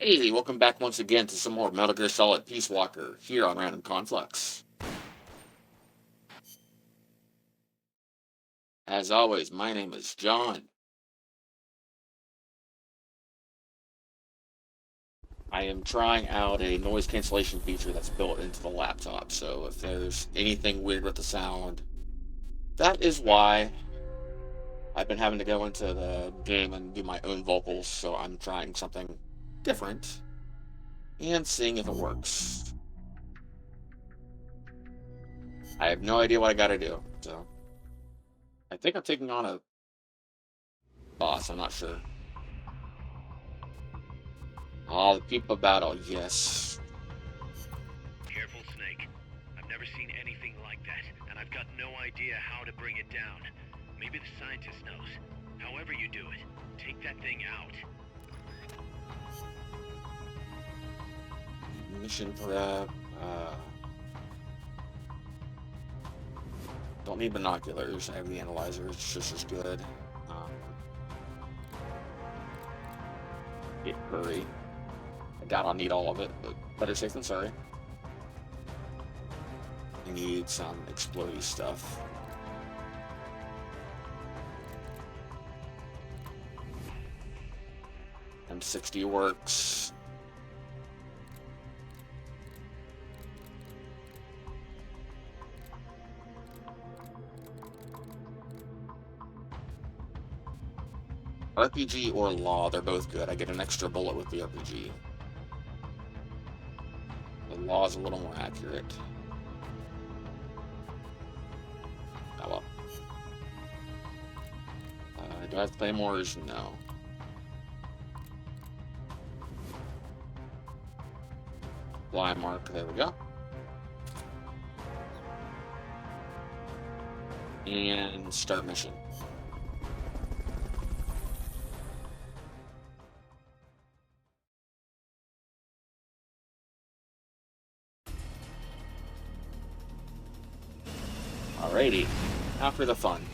Hey, welcome back once again to some more Metal Gear Solid Peace Walker here on Random Conflux. As always, my name is John. I am trying out a noise cancellation feature that's built into the laptop, so if there's anything weird with the sound, that is why I've been having to go into the game and do my own vocals, so I'm trying something different and seeing if it works. I have no idea what I gotta do, so I think I'm taking on a boss, I'm not sure. Oh, the people battle, yes. Careful, Snake. I've never seen anything like that, and I've got no idea how to bring it down. Maybe the scientist knows. However you do it, take that thing out. Mission prep. Don't need binoculars. I have the analyzer. It's just as good. Hurry. I doubt I'll need all of it, but better safe than sorry. I need some explodey stuff. M60 works. RPG or law, they're both good. I get an extra bullet with the RPG. The law is a little more accurate. Oh well. Do I have claymores? No. Fly mark, there we go. And start mission. Alrighty, now for the fun.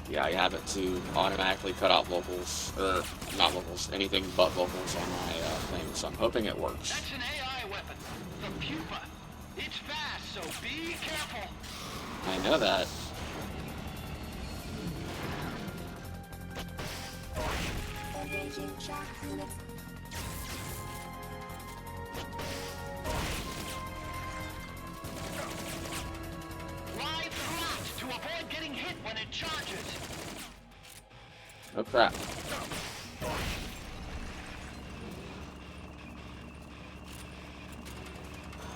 Yeah, I have it to automatically cut out vocals, or not vocals, anything but vocals on my thing, so I'm hoping it works. That's an AI weapon. The pupa. It's fast, so be careful. I know that. Ride flat to avoid getting hit when it charges. Oh crap.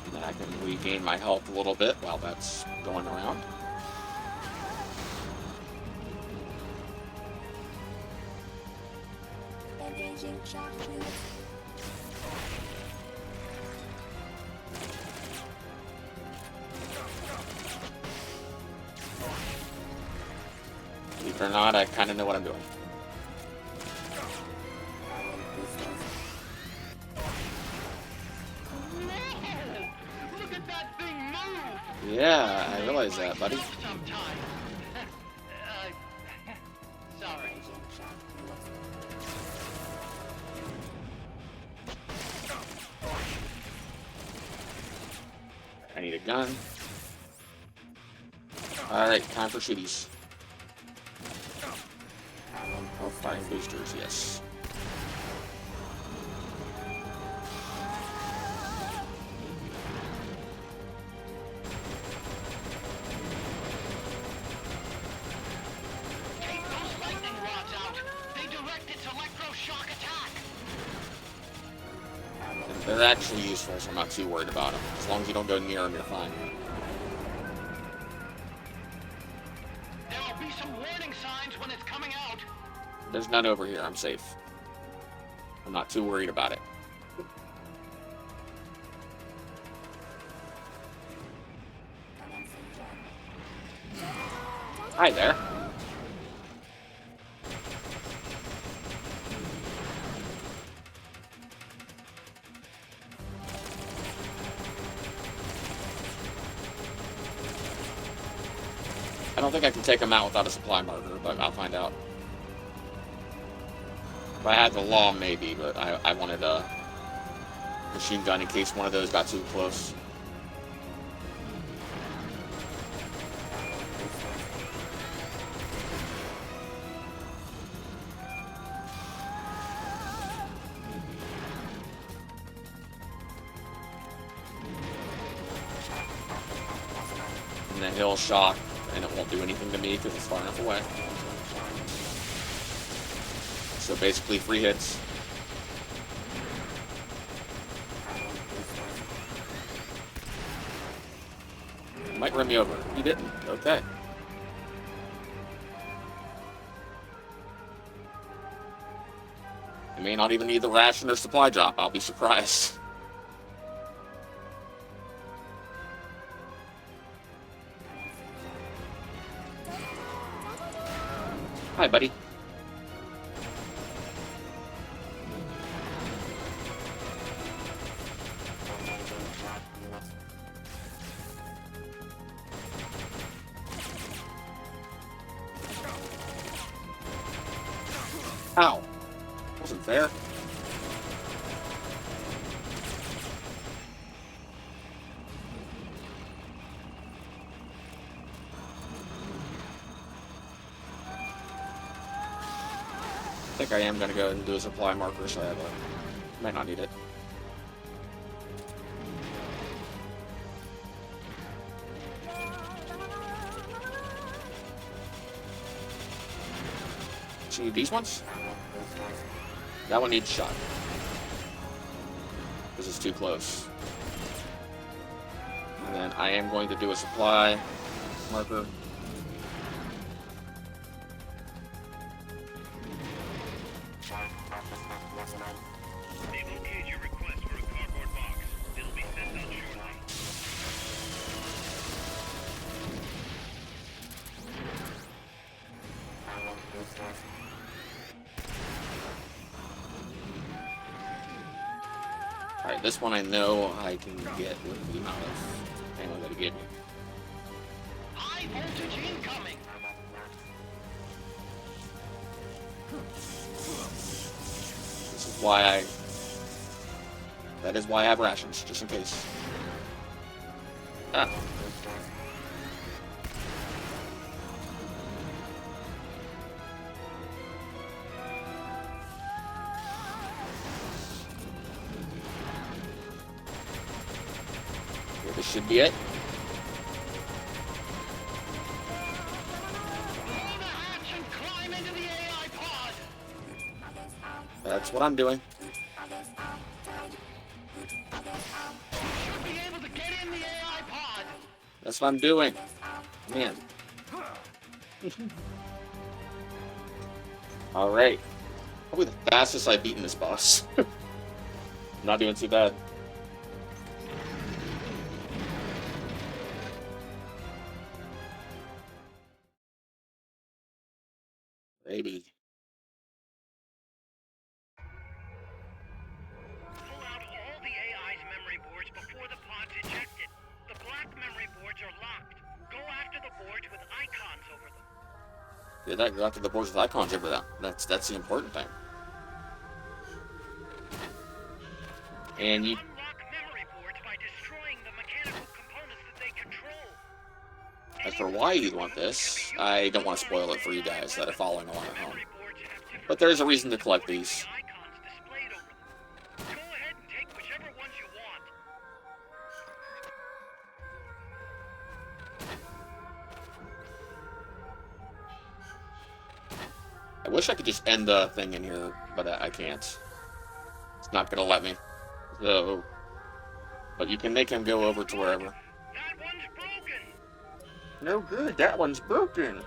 And then I can regain my health a little bit while that's going around. Believe it or not, I kind of know what I'm doing. Look at that thing move. Yeah, I realize that, buddy. Sorry. I need a gun. Alright, time for shooties. Oh, firing boosters, yes. Take those lightning rods out. They direct its electroshock attack. They're actually useful, so I'm not too worried about them. As long as you don't go near them, you're fine. There'll be some warning signs when it's coming out. There's none over here, I'm safe. I'm not too worried about it. Hi there. I don't think I can take them out without a supply marker, but I'll find out. If I had the law, maybe, but I wanted a machine gun in case one of those got too close. And then he'll shock, and it won't do anything to me because it's far enough away. So basically, free hits. Might run me over. He didn't. Okay. I may not even need the ration or supply drop. I'll be surprised. Hi, buddy. Ow. Wasn't fair. I think I am going to go and do a supply marker, so I might not need it. See these ones? That one needs shot. This is too close. And then I am going to do a supply marker. They've okayed your request for a cardboard box. It'll be sent out shortly. Alright, this one I know I can get with the amount of ammo that he gave me. High voltage incoming! This is why that is why I have rations, just in case. Ah. Okay, this should be it. That's what I'm doing. Should be able to get in the AI pod. That's what I'm doing. Man. Alright. Probably the fastest I've beaten this boss. Not doing too bad. Maybe. Pull out all the AI's memory boards before the pod's ejected. The black memory boards are locked. Go after the boards with icons over them. Yeah, that go after the boards with icons over that. That's the important thing. And you Unlock memory boards by destroying the mechanical components that they control. as for why you want this, I don't want to spoil it for you guys that are following along at home. But there's a reason to collect these. Icons displayed over them. Go ahead and take whichever ones you want. I wish I could just end the thing in here, but I can't. It's not gonna let me. So, but you can make him go over to wherever. That one's broken. No good. That one's broken.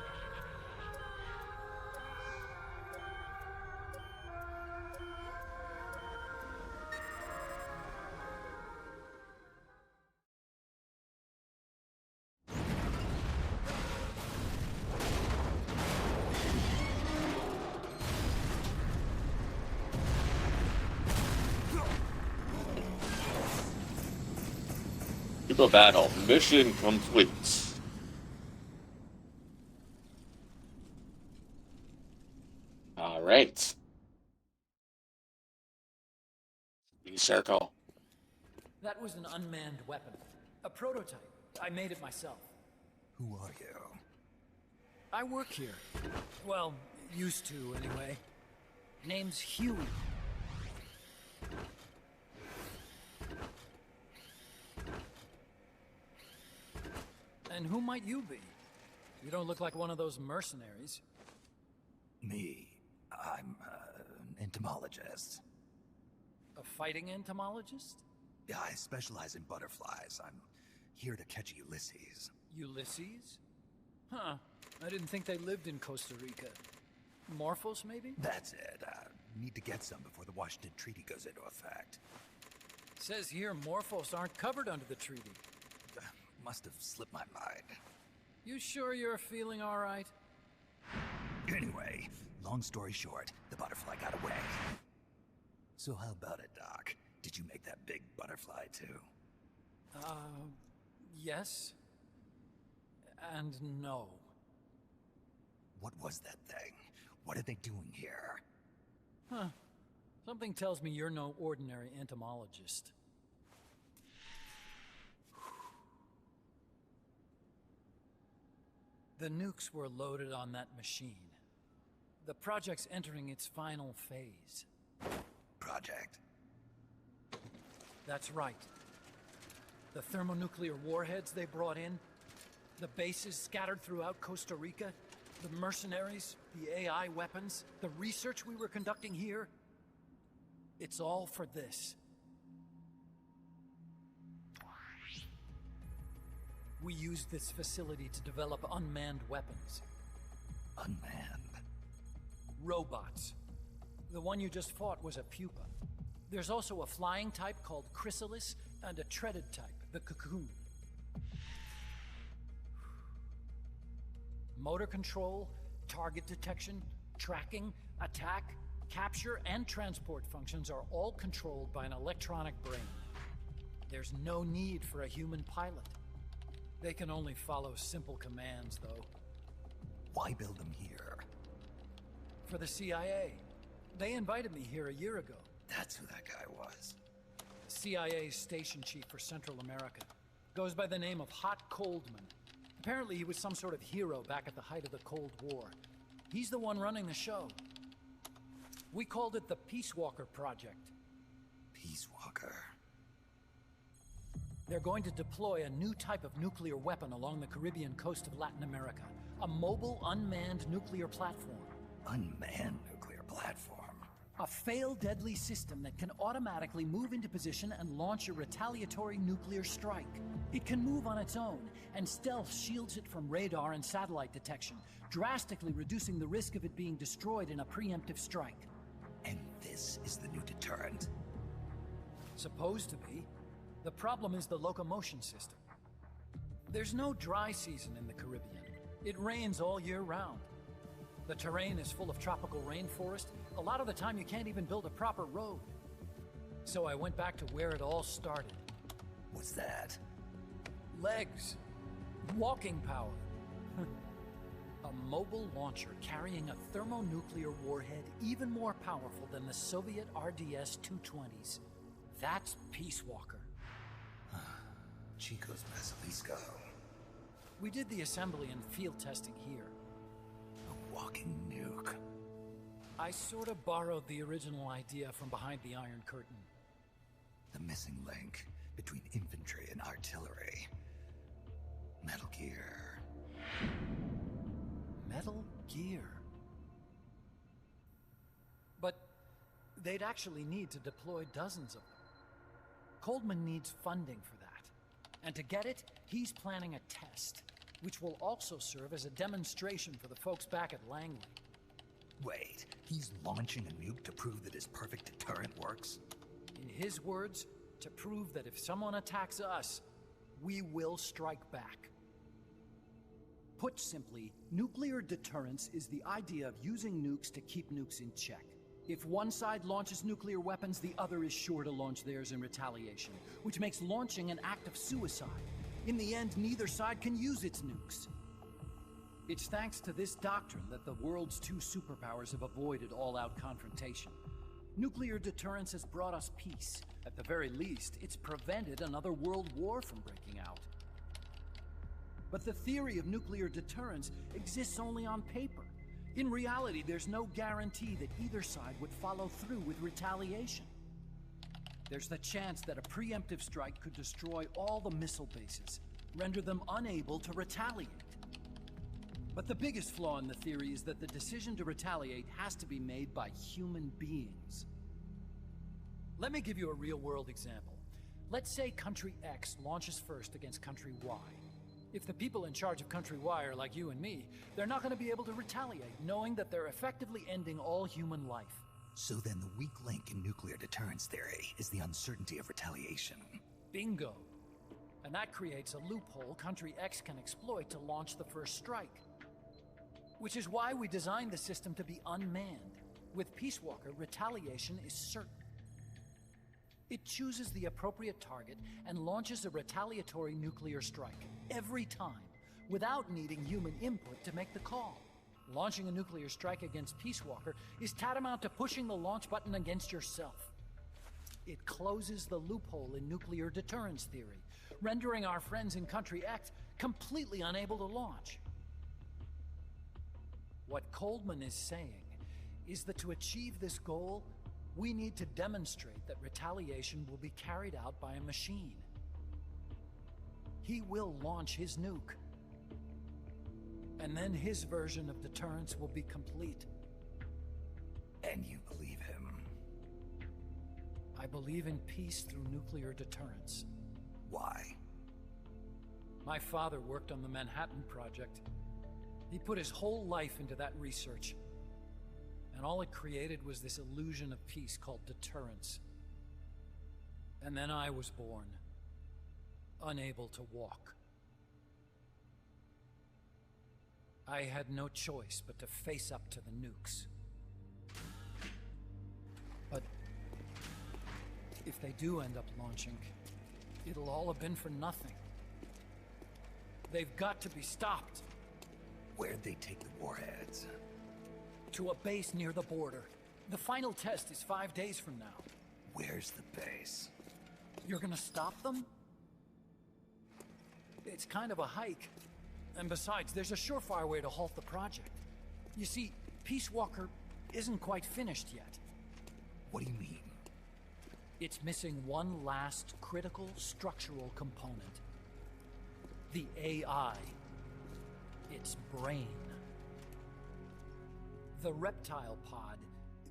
Super battle. Mission complete. All right. You circle. That was an unmanned weapon. A prototype. I made it myself. Who are you? I work here. Well, used to, anyway. Name's Huey. And who might you be? You don't look like one of those mercenaries. Me. I'm an entomologist. A fighting entomologist? Yeah, I specialize in butterflies. I'm here to catch Ulysses. Ulysses? Huh. I didn't think they lived in Costa Rica. Morphos, maybe? That's it. Need to get some before the Washington Treaty goes into effect. Says here Morphos aren't covered under the treaty. Must have slipped my mind. You sure you're feeling all right? Anyway, long story short, the butterfly got away. So how about it, Doc? Did you make that big butterfly too? Yes. And no. What was that thing? What are they doing here? Huh. Something tells me you're no ordinary entomologist. The nukes were loaded on that machine. The project's entering its final phase. Project? That's right. The thermonuclear warheads they brought in, the bases scattered throughout Costa Rica, the mercenaries, the AI weapons, the research we were conducting here. It's all for this. We used this facility to develop unmanned weapons. Unmanned? Robots. The one you just fought was a pupa. There's also a flying type called Chrysalis and a treaded type, the Cocoon. Motor control, target detection, tracking, attack, capture, and transport functions are all controlled by an electronic brain. There's no need for a human pilot. They can only follow simple commands, though. Why build them here? For the CIA. They invited me here a year ago. That's who that guy was. CIA's station chief for Central America. Goes by the name of Hot Coldman. Apparently he was some sort of hero back at the height of the Cold War. He's the one running the show. We called it the Peace Walker Project. Peace Walker. They're going to deploy a new type of nuclear weapon along the Caribbean coast of Latin America. A mobile, unmanned nuclear platform. Unmanned nuclear platform. A fail-deadly system that can automatically move into position and launch a retaliatory nuclear strike. It can move on its own, and stealth shields it from radar and satellite detection, drastically reducing the risk of it being destroyed in a preemptive strike. And this is the new deterrent? Supposed to be. The problem is the locomotion system. There's no dry season in the Caribbean. It rains all year round. The terrain is full of tropical rainforest. A lot of the time you can't even build a proper road. So I went back to where it all started. What's that? Legs. Walking power. A mobile launcher carrying a thermonuclear warhead even more powerful than the Soviet RDS-220s. That's Peace Walker. Chico's Basilisco. We did the assembly and field testing here. A walking nuke. I sort of borrowed the original idea from behind the Iron Curtain. The missing link between infantry and artillery. Metal Gear. Metal Gear. But they'd actually need to deploy dozens of them. Coldman needs funding for that. And to get it, he's planning a test, which will also serve as a demonstration for the folks back at Langley. Wait, he's launching a nuke to prove that his perfect deterrent works? In his words, to prove that if someone attacks us, we will strike back. Put simply, nuclear deterrence is the idea of using nukes to keep nukes in check. If one side launches nuclear weapons, the other is sure to launch theirs in retaliation, which makes launching an act of suicide. In the end, neither side can use its nukes. It's thanks to this doctrine that the world's two superpowers have avoided all-out confrontation. Nuclear deterrence has brought us peace. At the very least, it's prevented another world war from breaking out. But the theory of nuclear deterrence exists only on paper. In reality, there's no guarantee that either side would follow through with retaliation. There's the chance that a preemptive strike could destroy all the missile bases, render them unable to retaliate. But the biggest flaw in the theory is that the decision to retaliate has to be made by human beings. Let me give you a real-world example. Let's say Country X launches first against Country Y. If the people in charge of Country Y are like you and me, they're not going to be able to retaliate, knowing that they're effectively ending all human life. So then the weak link in nuclear deterrence theory is the uncertainty of retaliation. Bingo. And that creates a loophole Country X can exploit to launch the first strike. Which is why we designed the system to be unmanned. With Peace Walker, retaliation is certain. It chooses the appropriate target and launches a retaliatory nuclear strike every time, without needing human input to make the call. Launching a nuclear strike against Peace Walker is tantamount to pushing the launch button against yourself. It closes the loophole in nuclear deterrence theory, rendering our friends in Country X completely unable to launch. What Coleman is saying is that to achieve this goal, we need to demonstrate that retaliation will be carried out by a machine. He will launch his nuke. And then his version of deterrence will be complete. And you believe him? I believe in peace through nuclear deterrence. Why? My father worked on the Manhattan Project. He put his whole life into that research. And all it created was this illusion of peace called deterrence. And then I was born, unable to walk. I had no choice but to face up to the nukes. But if they do end up launching, it'll all have been for nothing. They've got to be stopped. Where'd they take the warheads? To a base near the border. The final test is 5 days from now. Where's the base? You're gonna stop them? It's kind of a hike. And besides, there's a surefire way to halt the project. You see, Peace Walker isn't quite finished yet. What do you mean? It's missing one last critical structural component. The AI. Its brain. The reptile pod,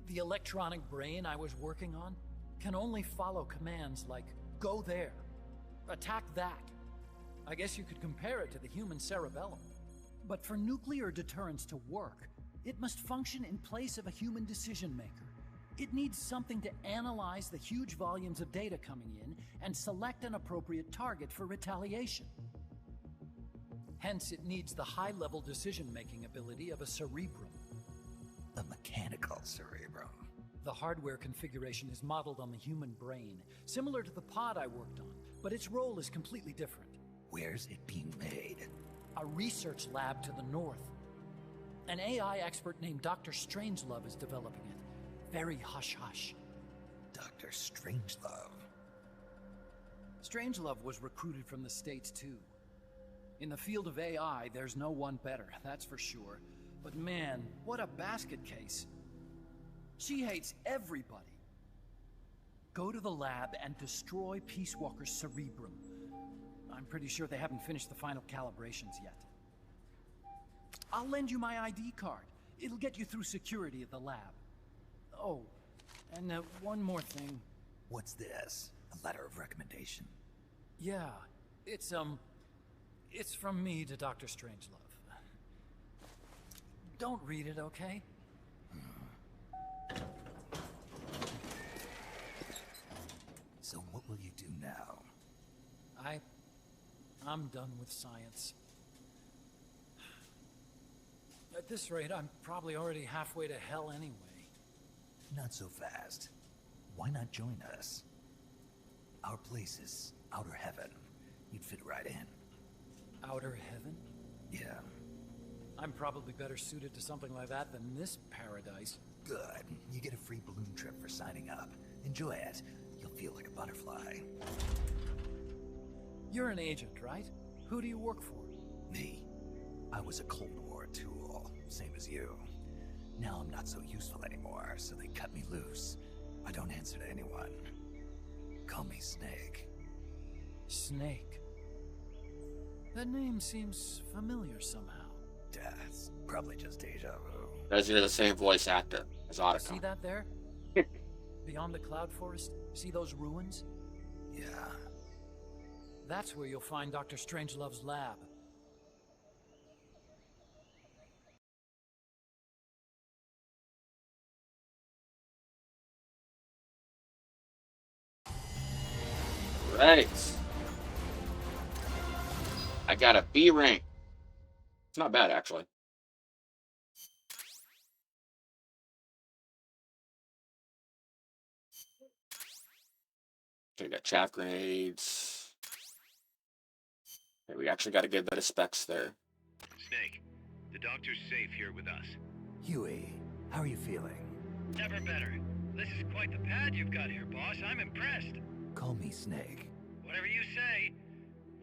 the electronic brain I was working on, can only follow commands like, go there, attack that. I guess you could compare it to the human cerebellum. But for nuclear deterrence to work, it must function in place of a human decision maker. It needs something to analyze the huge volumes of data coming in and select an appropriate target for retaliation. Hence, it needs the high-level decision-making ability of a cerebrum. A mechanical cerebrum. The hardware configuration is modeled on the human brain, similar to the pod I worked on, but its role is completely different. Where's it being made? A research lab to the north. An AI expert named Dr. Strangelove is developing it. Very hush-hush. Dr. Strangelove. Strangelove was recruited from the States, too. In the field of AI, there's no one better, that's for sure. But man, what a basket case. She hates everybody. Go to the lab and destroy Peace Walker's cerebrum. I'm pretty sure they haven't finished the final calibrations yet. I'll lend you my ID card. It'll get you through security at the lab. Oh, and one more thing. What's this? A letter of recommendation? Yeah, it's from me to Dr. Strangelove. Don't read it, okay? So what will you do now? I'm done with science. At this rate, I'm probably already halfway to hell anyway. Not so fast. Why not join us? Our place is outer heaven. You'd fit right in. Outer heaven? Yeah. I'm probably better suited to something like that than this paradise. Good. You get a free balloon trip for signing up. Enjoy it. You'll feel like a butterfly. You're an agent, right? Who do you work for? Me. I was a Cold War tool, same as you. Now I'm not so useful anymore, so they cut me loose. I don't answer to anyone. Call me Snake. Snake. That name seems familiar somehow. Death. Probably just deja vu. Does hear the same voice actor as See Otacon. that there? Beyond the cloud forest? See those ruins? Yeah. That's where you'll find Dr. Strangelove's lab. Right. I got a B rank. It's not bad, actually. Okay, got chaff grenades. Okay, we actually got a good bit of specs there. Snake, the doctor's safe here with us. Huey, how are you feeling? Never better. This is quite the pad you've got here, boss. I'm impressed. Call me Snake. Whatever you say.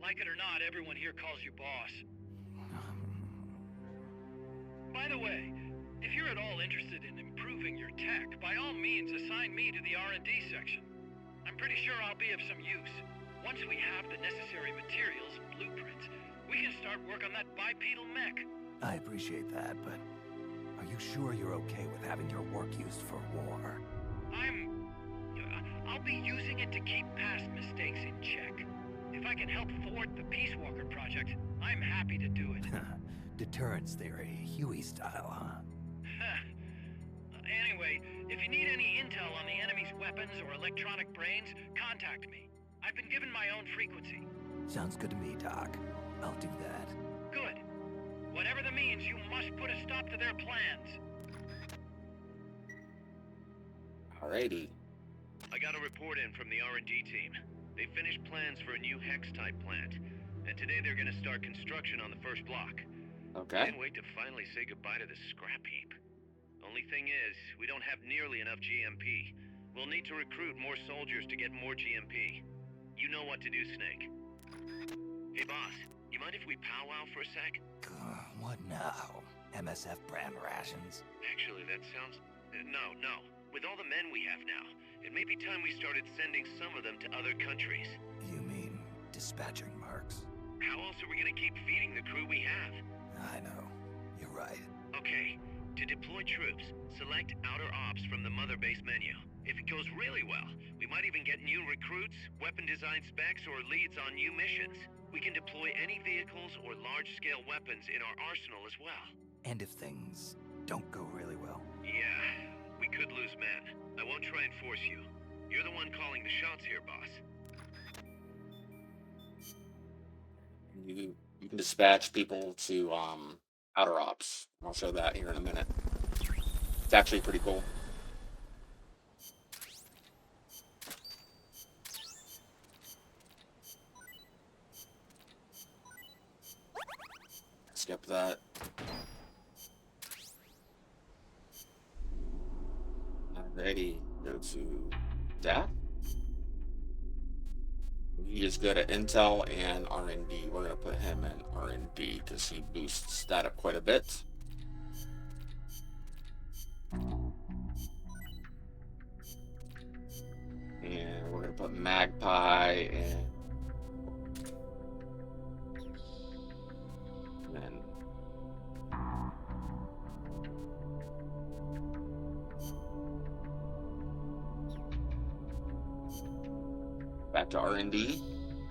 Like it or not, everyone here calls you boss. By the way, if you're at all interested in improving your tech, by all means assign me to the R&D section. I'm pretty sure I'll be of some use. Once we have the necessary materials and blueprints, we can start work on that bipedal mech. I appreciate that, but are you sure you're okay with having your work used for war? I'll be using it to keep past mistakes in check. If I can help thwart the Peace Walker project, I'm happy to do it. Deterrence theory, Huey style, huh? Anyway, if you need any intel on the enemy's weapons or electronic brains, contact me. I've been given my own frequency. Sounds good to me, Doc. I'll do that. Good. Whatever the means, you must put a stop to their plans. Alrighty. I got a report in from the R&D team. They finished plans for a new Hex-type plant, and today they're gonna start construction on the first block. Okay. Can't wait to finally say goodbye to this scrap heap. Only thing is, we don't have nearly enough GMP. We'll need to recruit more soldiers to get more GMP. You know what to do, Snake. Hey, boss, you mind if we powwow for a sec? What now? MSF brand rations? Actually, that sounds... No. With all the men we have now, it may be time we started sending some of them to other countries. You mean dispatching marks? How else are we gonna keep feeding the crew we have? I know. You're right. Okay, to deploy troops, select Outer Ops from the Mother Base menu. If it goes really well, we might even get new recruits, weapon design specs, or leads on new missions. We can deploy any vehicles or large-scale weapons in our arsenal as well. And if things don't go really well? Yeah, we could lose men. I won't try and force you. You're the one calling the shots here, boss. You can dispatch people to outer ops. I'll show that here in a minute. It's actually pretty cool. Skip that. Alrighty, go to that. He is good at intel and R&D. We're gonna put him in R&D because he boosts that up quite a bit. And we're gonna put Magpie in. And then back to R&D,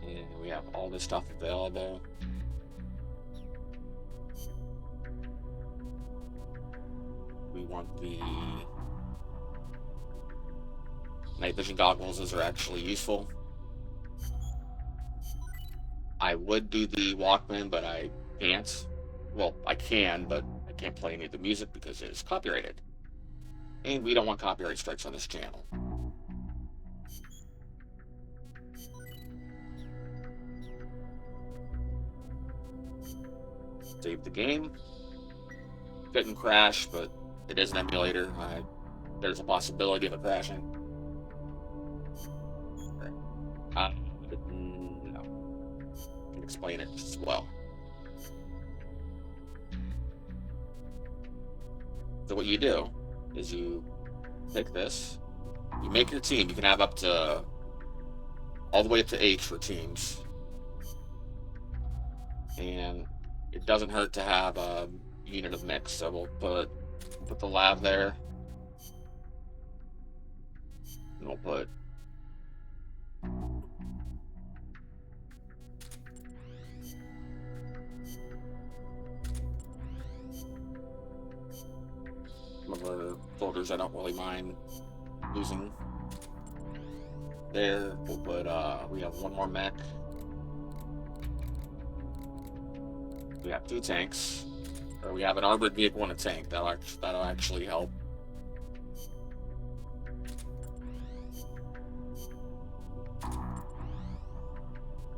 and we have all this stuff available. We want the night vision goggles. Those are actually useful. I would do the Walkman, but I can't. Well, I can, but I can't play any of the music because it is copyrighted. And we don't want copyright strikes on this channel. Save the game. couldn't crash, but it is an emulator. There's a possibility of it crashing. No. I can explain it just as well. So what you do is you take this, you make your team. You can have up to all the way up to H for teams, and it doesn't hurt to have a unit of mix. So we'll put the lab there, and we'll put some of our folders I don't really mind losing. There, we'll put we have one more mech. We have 2 tanks, or we have an armored vehicle and a tank. That'll actually help.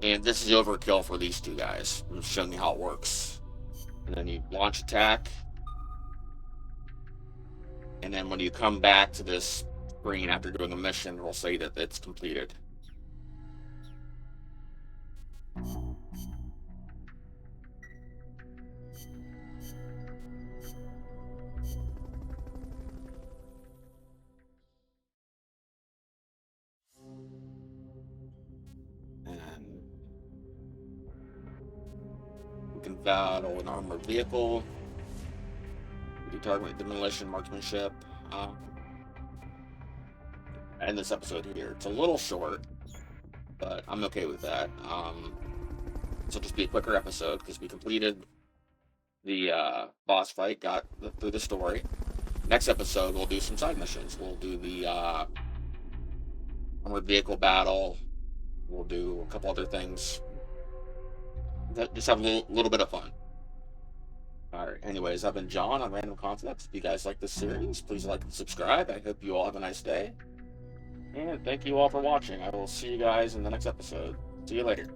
And this is overkill for these 2 guys. I'm just showing you how it works. And then you launch attack, and then when you come back to this screen after doing a mission, it'll say that it's completed. And we can battle an armored vehicle. We do target demolition, marksmanship. End this episode here. It's a little short, but I'm okay with that. This will just be a quicker episode because we completed the boss fight, got through the story. Next episode, we'll do some side missions. We'll do the armored vehicle battle. We'll do a couple other things. Just have a little bit of fun. Alright, anyways, I've been John on Random Conflux. If you guys like this series, please like and subscribe. I hope you all have a nice day. And thank you all for watching. I will see you guys in the next episode. See you later.